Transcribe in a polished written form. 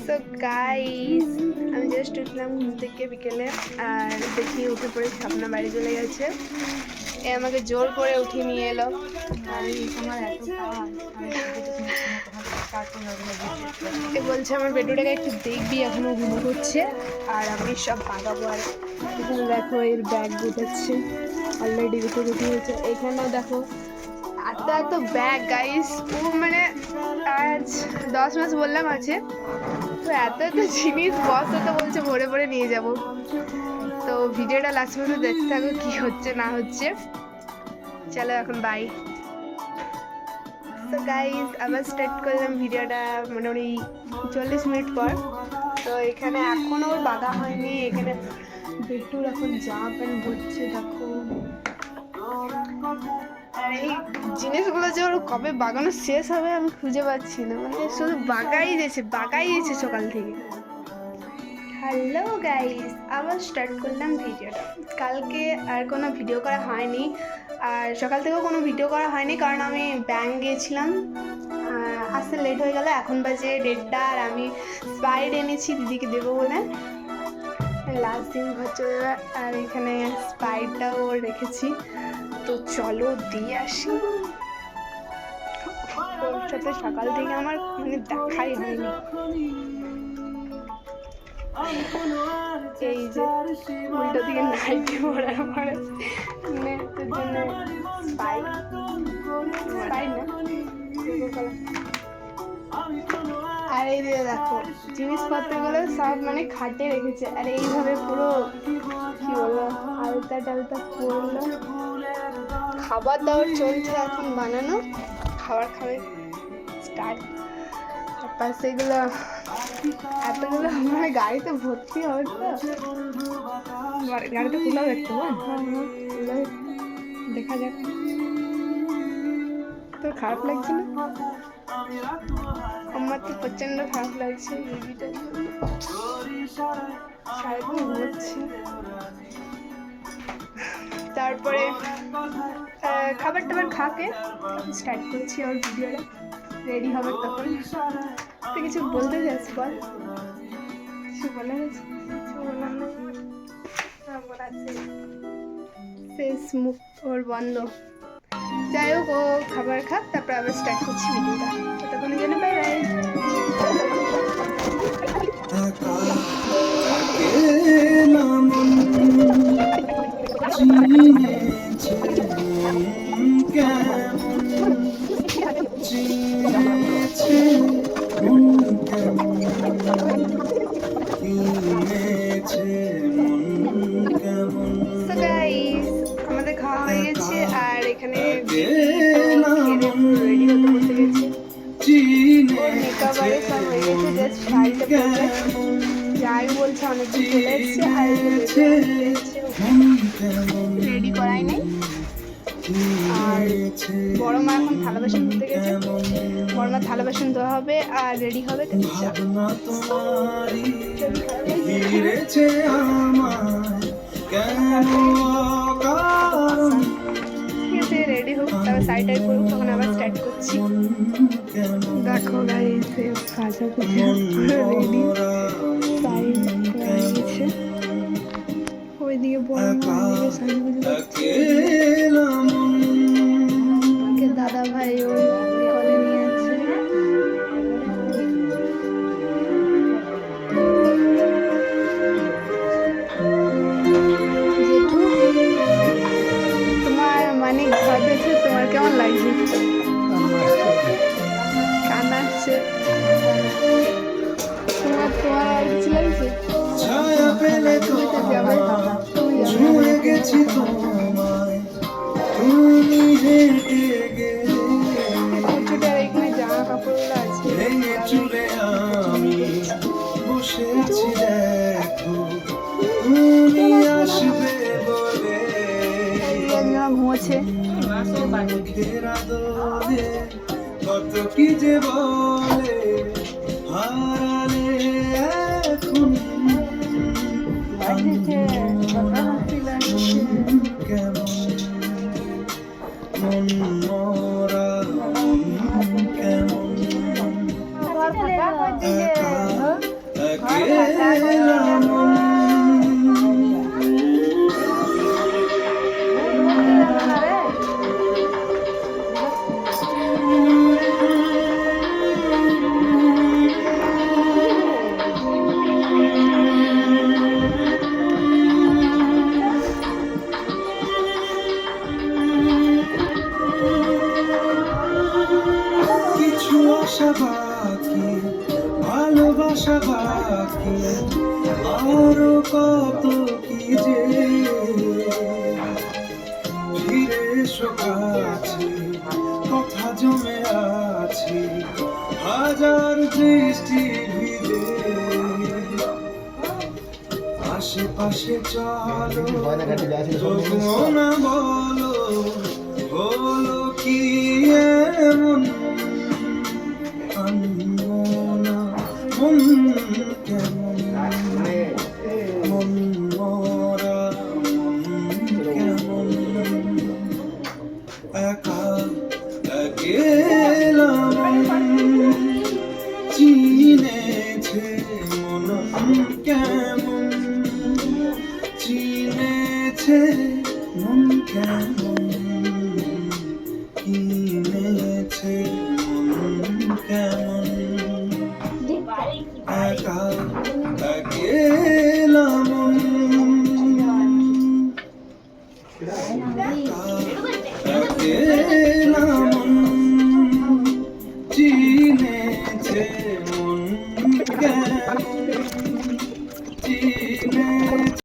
So guys, আমি just উঠলাম ঘুম থেকে বিকেলে, আর দেখি উঠে পড়ে স্বপ্না বাড়ি চলে গেছে। এ আমাকে জোর করে উঠিয়ে নিয়ে এলো। এ বলছে আমার বেডুটাকে একটু দেখবি, এখনো ঘুমো করছে আর আমি সব বাগাবো। আর এখানে দেখো এর ব্যাগ গুটাচ্ছে, অলরেডি গুটিয়েছে। এখানেও দেখো এত এত ব্যাগ গাইস। ও মানে আজ 10 মাস বললাম আছে, তো এত এত জিনিস বস তো বলছে ভরে ভরে নিয়ে যাব। তো ভিডিওটা লাস্ট পর্যন্ত দেখতে থাকো কি হচ্ছে না হচ্ছে। চলো এখন বাই। তো গাইস আবার স্টার্ট করলাম ভিডিওটা মোটামুটি 40 মিনিট পর। তো এখানে এখনও ওর বাগা হয়নি। এখানে বেটুর এখন জামা প্যান্ট ভরছে দেখো। আর এই জিনিসগুলো যে ওর কবে বাগানো শেষ হবে আমি খুঁজে পাচ্ছি না, মানে শুধু বাগাই দিয়েছে সকাল থেকে। হ্যালো গাইস, আবার স্টার্ট করলাম ভিডিওটা। কালকে আর কোনো ভিডিও করা হয়নি, আর সকাল থেকেও কোনো ভিডিও করা হয়নি, কারণ আমি ব্যাংক গিয়েছিলাম। আসতে লেট হয়ে গেল, এখন বাজে 1:30। আর আমি স্পাইড এনেছি দিদিকে দেবো বলে, লাস্ট দিন ঘর চলে যাবে। আর এখানে স্পাইডটাও রেখেছি, তো চলো দিয়ে আসি। ওর সাথে সকাল থেকে আমার মানে দেখাই হয়নি। এই যে উল্টো দিকে নাইটি পরা আমার নেটের জন্য স্পাইড না। আর এই দিয়ে দেখো জিনিসপত্রগুলো সব মানে খাটে রেখেছে। আর এইভাবে পুরো কি বলবো আলতা টালতা পড়লো। খাবার দাবার চলছে এখন বানানো, খাবার খাবে স্টার্ট। তারপর সেগুলো এতগুলো মানে গাড়িতে ভর্তি হবে, তো গাড়িতে খোলা দেখতে খোলা দেখা যাক। তোর খারাপ লাগছে না? আমার তো প্রচন্ড খারাপ লাগছে। বেবিটার জন্য সারাদিন ঘুরছে। তারপরে খাবার টাবার খাকে স্টার্ট করছি ওর ভিডিওটা, রেডি হবে তখন। তুই কিছু বলতে চাস বল? কিছু বলার আছে? শেষ মুখ ওর বন্ধ। যাই হোক, ও খাবার খাক, তারপর আবার স্টার্ট করছি ভিডিওটা। ততক্ষণের জন্য বাই বাই। আমাদের খাওয়া হয়ে গেছে, আর এখানে রেডি হতে বসে গেছে। ওর মেকআপ আরে সব হয়ে গেছে, জাস্ট শাড়িটা পরে যাই বলছে অনেকদিন চলে এসছে। আর রেডি করাই নেই। আর বড় মা এখন থালা বাসন ধুতে গেছে, বড় মা থালা বাসন ধোয়া হবে আর রেডি হবে। ঠিক আছে, রেডি হোক, তারপর সাইড করুক, তখন আবার স্টার্ট করছি। দেখো গাইস সাজা করছে রেডি, সাইড হয়ে গেছে। ওইদিকে বড় মা সাজুগুজু করছে। দাদা ভাই ওই কলে নিয়ে আছে। জেঠু, তোমার মানে ঘর দেখে তোমার কেমন লাগছে? কান্না আসছে তোমার? তোমার আর কিছু লাগছে? প্রচুরটার এখানে জামা কাপড়গুলো আছে। ঘুমোচ্ছে। কত কি যে বলে হারালে এখন কেমন মন মোরা কেমন কিছু আশা বাকি, ভালোবাসা বাকি, আরো কত কি যে ফিরে এসো কাছে, কথা জমে আছে হাজার বৃষ্টি ভিজে। আশেপাশে চলো তবুও না বলো, বলো কি এমন আনবো না মন কেমন, মন মরা মন কেমন, একা একেলা মন চিনেছে মন কেমন, চিনেছে মন কেমন, কিনেছে মন কেমন, একা একেলা মন, একা একেলা